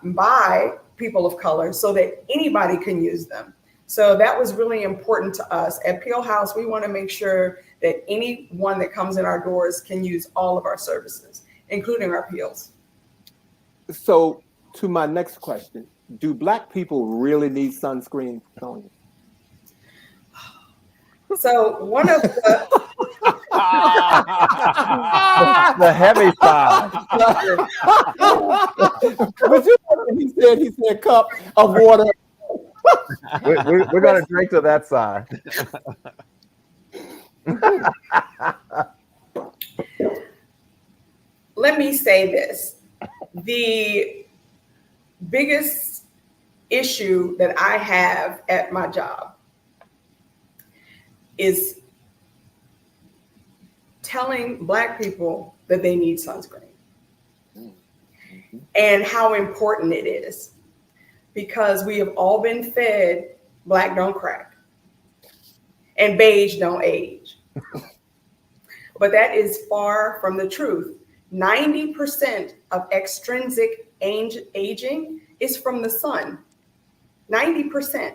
by people of color so that anybody can use them. So that was really important to us. At Peel House, we want to make sure that anyone that comes in our doors can use all of our services, including our peels. So to my next question, do Black people really need sunscreen, Sonya? So one of the The heavy side. But he said cup of water. We're going to drink to that side. let me say this. The biggest issue that I have at my job is telling Black people that they need sunscreen and how important it is, because we have all been fed Black don't crack and beige don't age. But that is far from the truth. 90% of extrinsic aging is from the sun. 90%.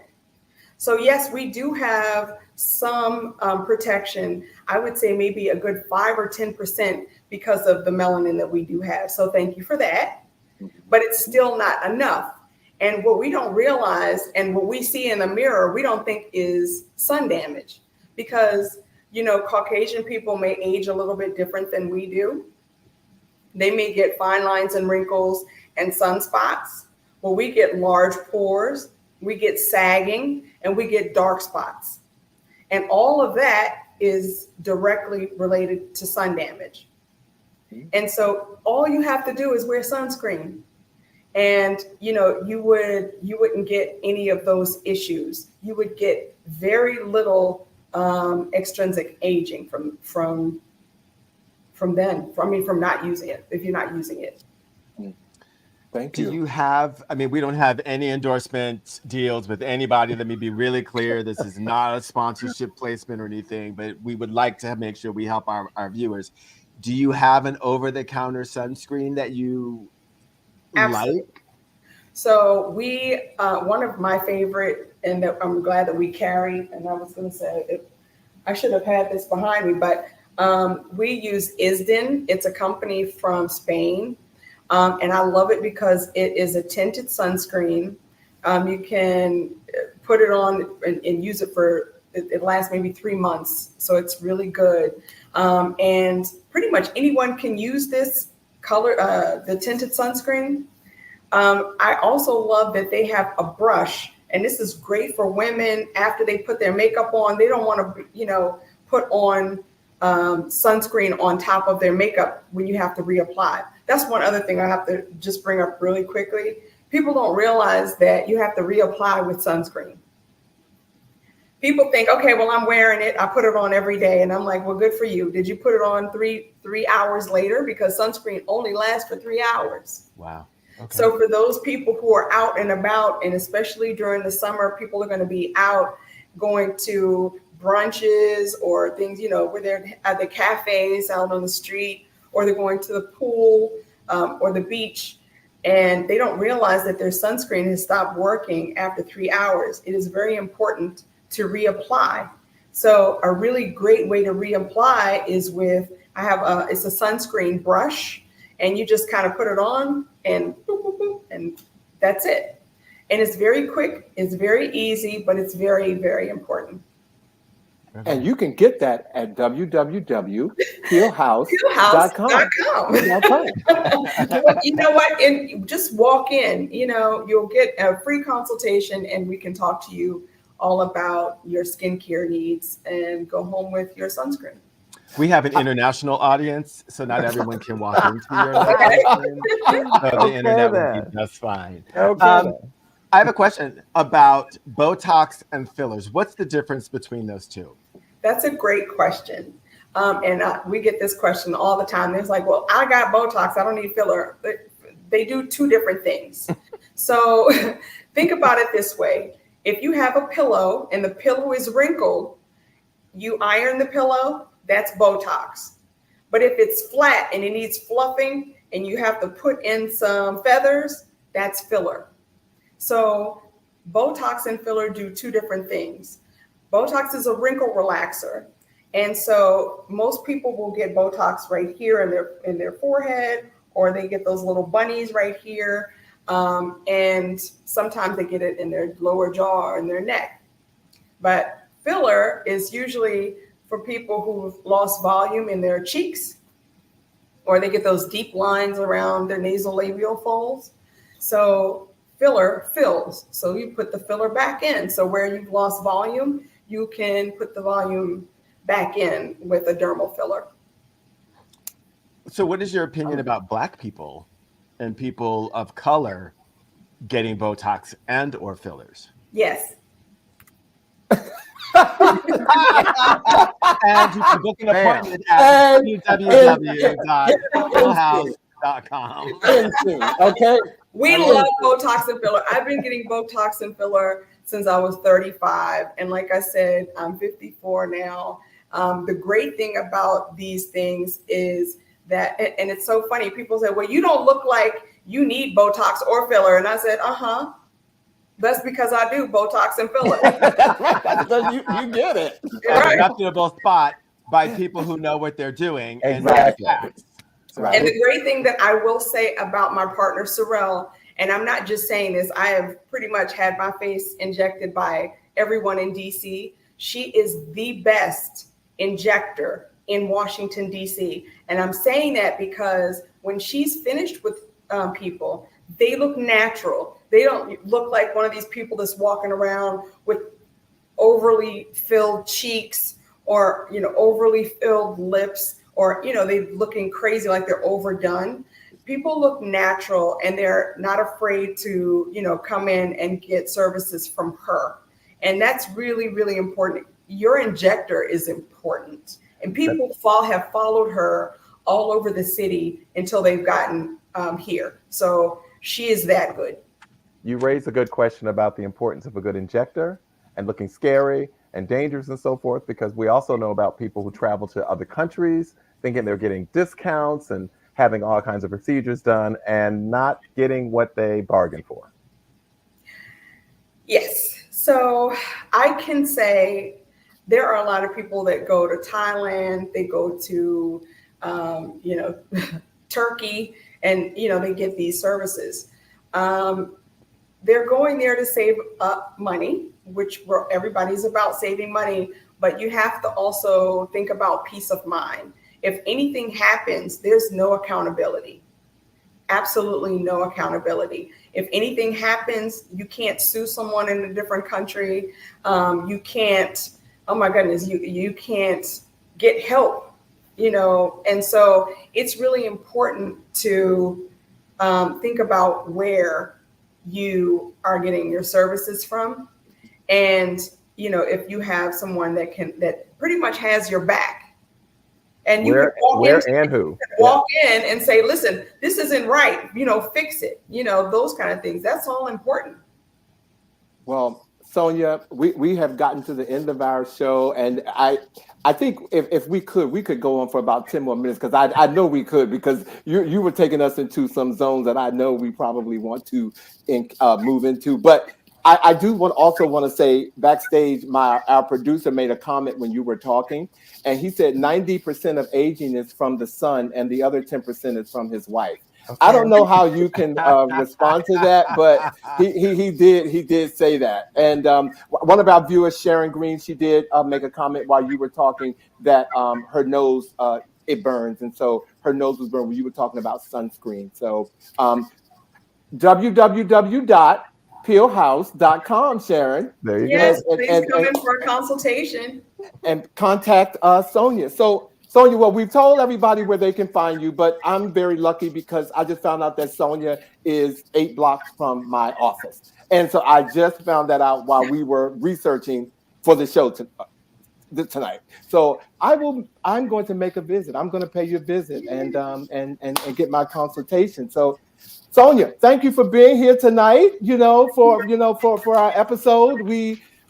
So yes, we do have some protection. I would say maybe a good 5 or 10% because of the melanin that we do have. So thank you for that. But it's still not enough. And what we don't realize and what we see in the mirror, we don't think is sun damage, because, you know, Caucasian people may age a little bit different than we do. They may get fine lines and wrinkles and sunspots. Well, we get large pores, we get sagging, and we get dark spots. And all of that is directly related to sun damage. And so all you have to do is wear sunscreen. And, you know, you wouldn't get any of those issues. You would get very little extrinsic aging from not using it, if you're not using it. Thank you. Do you have, I mean, we don't have any endorsement deals with anybody. Let me be really clear. This is not a sponsorship placement or anything, but we would like to make sure we help our viewers. Do you have an over-the-counter sunscreen that you Absolutely. like? So we, one of my favorite, and that I'm glad that we carry, and I was going to say, I should have had this behind me, but we use Isden. It's a company from Spain. And I love it because it is a tinted sunscreen. You can put it on and use it for, it lasts maybe 3 months. So it's really good. And pretty much anyone can use this color, the tinted sunscreen. I also love that they have a brush, and this is great for women after they put their makeup on. They don't want to, you know, put on sunscreen on top of their makeup when you have to reapply. That's one other thing I have to just bring up really quickly. People don't realize that you have to reapply with sunscreen. People think, okay, well, I'm wearing it, I put it on every day. And I'm like, well, good for you. Did you put it on three hours later? Because sunscreen only lasts for 3 hours. Wow. Okay. So for those people who are out and about, and especially during the summer, people are going to be out going to brunches or things, you know, where they're at the cafes out on the street, or they're going to the pool or the beach, and they don't realize that their sunscreen has stopped working after 3 hours. It is very important to reapply. So a really great way to reapply is with, it's a sunscreen brush, and you just kind of put it on and boop, boop, boop, and that's it. And it's very quick, it's very easy, but it's very, very important. And you can get that at www.heelhouse.com. You know what? And just walk in, you know, you'll get a free consultation, and we can talk to you all about your skincare needs and go home with your sunscreen. We have an international audience, so not everyone can walk into your location. So the internet would be just fine. Okay. I have a question about Botox and fillers. What's the difference between those two? That's a great question. And we get this question all the time. There's like, well, I got Botox, I don't need filler. But they do two different things. So think about it this way. If you have a pillow and the pillow is wrinkled, you iron the pillow, that's Botox. But if it's flat and it needs fluffing and you have to put in some feathers, that's filler. So Botox and filler do two different things. Botox is a wrinkle relaxer. And so most people will get Botox right here in their forehead, or they get those little bunnies right here. And sometimes they get it in their lower jaw or in their neck. But filler is usually for people who've lost volume in their cheeks, or they get those deep lines around their nasolabial folds. So filler fills. So you put the filler back in. So where you've lost volume, you can put the volume back in with a dermal filler. So what is your opinion about Black people and people of color getting Botox and or fillers? Yes. And you can book an appointment at www.philhouse.com. Okay. We love Botox and filler. I've been getting Botox and filler since I was 35. And like I said, I'm 54 now. The great thing about these things is that, and it's so funny, people say, well, you don't look like you need Botox or filler. And I said, that's because I do Botox and filler. That's right. That's because you get it. Right. A reputable spot by people who know what they're doing. Exactly. Right. And the great thing that I will say about my partner, Sorrel, and I'm not just saying this, I have pretty much had my face injected by everyone in DC. She is the best injector in Washington, DC. And I'm saying that because when she's finished with people, they look natural. They don't look like one of these people that's walking around with overly filled cheeks or, overly filled lips, or, they looking crazy like they're overdone. People look natural and they're not afraid to, come in and get services from her. And that's really, really important. Your injector is important. And people have followed her all over the city until they've gotten here. So she is that good. You raised a good question about the importance of a good injector and looking scary and dangerous and so forth, because we also know about people who travel to other countries thinking they're getting discounts and having all kinds of procedures done and not getting what they bargained for. Yes. So I can say there are a lot of people that go to Thailand, they go to, Turkey, and, they get these services. They're going there to save up money, which everybody's about saving money, but you have to also think about peace of mind. If anything happens, there's no accountability. Absolutely no accountability. If anything happens, you can't sue someone in a different country. You can't, oh my goodness, you can't get help, and so it's really important to think about where you are getting your services from. And, if you have someone that pretty much has your back, and you can walk in and say, listen, this isn't right, fix it, those kind of things. That's all important. Well, Sonya, we have gotten to the end of our show, and I think if we could go on for about 10 more minutes, because I know we could, because you were taking us into some zones that I know we probably want to move into. But I do also want to say, backstage, our producer made a comment when you were talking, and he said 90% of aging is from the son, and the other 10% is from his wife. Okay. I don't know how you can respond to that, but he did say that. And one of our viewers, Sharon Green, she did make a comment while you were talking that her nose it burns, and so her nose was burned when you were talking about sunscreen. So www.peelhouse.com, Sharon. There you go. Please come in for a consultation and contact Sonya. So Sonya, well, we've told everybody where they can find you, but I'm very lucky because I just found out that Sonya is 8 blocks from my office. And so I just found that out while we were researching for the show tonight. So I'm going to make a visit. I'm going to pay you a visit and get my consultation. So Sonya, thank you for being here tonight, for our episode.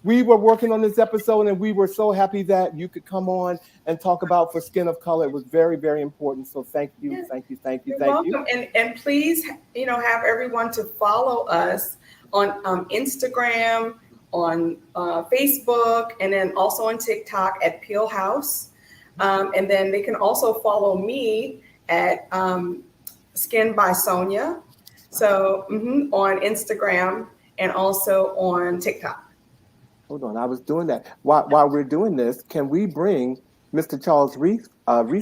We were working on this episode, and we were so happy that you could come on and talk about For Skin of Color. It was very, very important. So thank you, yes. thank you. You're welcome. And please, have everyone to follow us on Instagram, on Facebook, and then also on TikTok at Peel House. And then they can also follow me at Skin by Sonya. So on Instagram and also on TikTok. Hold on, I was doing that. While we're doing this, can we bring Mr. Charles Reese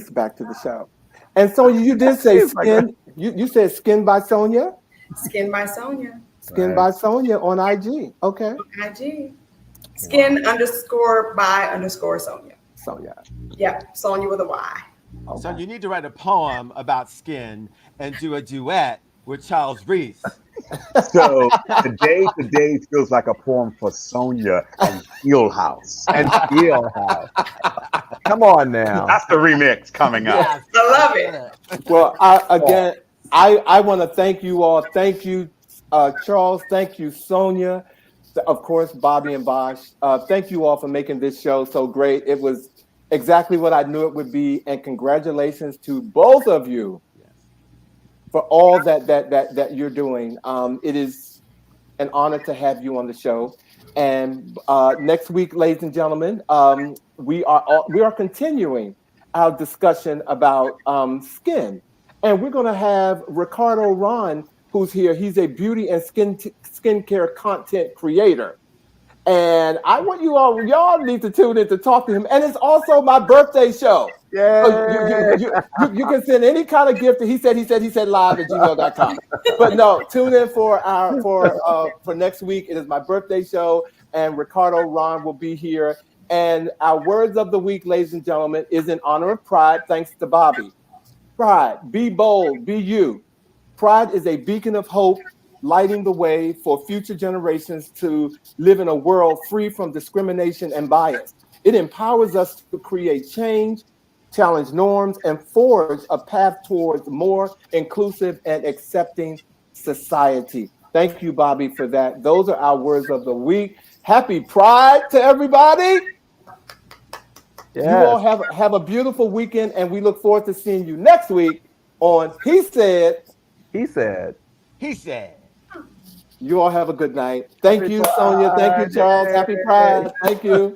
back to the show? And Sonya, you did say skin. You said Skin by Sonya? Skin by Sonya. Skin by Sonya on IG. Okay. On IG. Skin _by_Sonya. Sonya. Yeah, Sonya with a Y. So you need to write a poem about skin and do a duet with Charles Reese. So today feels like a poem for Sonya and Steelhouse. And Steelhouse. Come on now. That's the remix coming up. Yes, I love it. Well, I want to thank you all. Thank you, Charles. Thank you, Sonya. Of course, Bobby and Bosch. Thank you all for making this show so great. It was exactly what I knew it would be. And congratulations to both of you for all that you're doing. It is an honor to have you on the show. And next week, ladies and gentlemen, we are continuing our discussion about skin, and we're going to have Ricardo Ron, who's here. He's a beauty and skincare content creator, and I want y'all need to tune in to talk to him. And it's also my birthday show. Yeah. So you can send any kind of gift. He said live at gmail.com. But no, tune in for next week. It is my birthday show, and Ricardo Ron will be here. And our words of the week, ladies and gentlemen, is in honor of Pride, thanks to Bobby. Pride, be bold, be you. Pride is a beacon of hope, lighting the way for future generations to live in a world free from discrimination and bias. It empowers us to create change, challenge norms, and forge a path towards more inclusive and accepting society. Thank you, Bobby, for that. Those are our words of the week. Happy Pride to everybody. Yes. You all have a beautiful weekend, and we look forward to seeing you next week on He Said. He said. He said. You all have a good night. Thank Happy you, Sonya. Thank you, Pride. Charles. Happy Pride. Thank you.